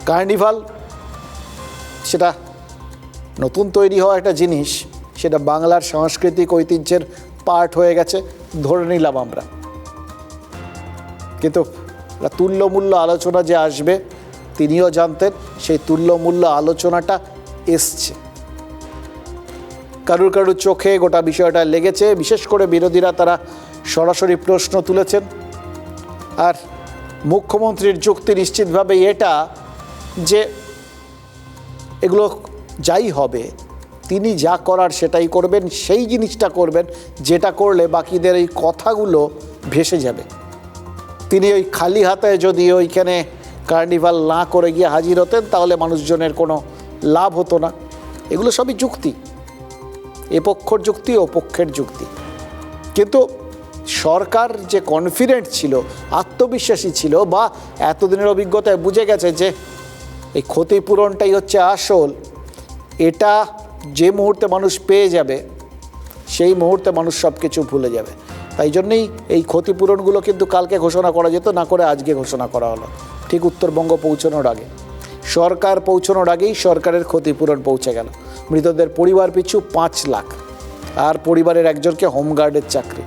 Carnival সেটা নতুন তৈরি হওয়া একটা জিনিস, সেটা বাংলার সাংস্কৃতিক ঐতিহ্যের পার্ট হয়ে গেছে ধরে নিলাম আমরা, কিন্তু তুল্যমূল্য আলোচনা যে আসবে তিনিও জানতেন, সেই তুল্যমূল্য আলোচনাটা এসছে। কারুর কারুর চোখে গোটা বিষয়টা লেগেছে, বিশেষ করে বিরোধীরা তারা সরাসরি প্রশ্ন তুলেছেন। আর মুখ্যমন্ত্রীর যুক্তি নিশ্চিতভাবেই এটা যে এগুলো যাই হবে তিনি যা করার সেটাই করবেন, সেই জিনিসটা করবেন যেটা করলে বাকিদের এই কথাগুলো ভেসে যাবে। তিনি ওই খালি হাতে যদি ওইখানে কার্নিভাল না করে গিয়ে হাজির হতেন তাহলে মানুষজনের কোনো লাভ হতো না। এগুলো সবই যুক্তি, এ পক্ষের যুক্তি ও পক্ষের যুক্তি। কিন্তু সরকার যে কনফিডেন্ট ছিল, আত্মবিশ্বাসী ছিল, বা এতদিনের অভিজ্ঞতায় বুঝে গেছে যে এই ক্ষতিপূরণটাই হচ্ছে আসল, এটা যে মুহূর্তে মানুষ পেয়ে যাবে সেই মুহূর্তে মানুষ সব কিছু ভুলে যাবে। তাই জন্যেই এই ক্ষতিপূরণগুলো কিন্তু কালকে ঘোষণা করা যেত, না করে আজকে ঘোষণা করা হলো, ঠিক উত্তরবঙ্গ পৌঁছানোর আগে। সরকার পৌঁছানোর আগেই সরকারের ক্ষতিপূরণ পৌঁছে গেল। মৃতদের পরিবার পিছু 5 লাখ, আর পরিবারের একজনকে হোমগার্ডের চাকরি।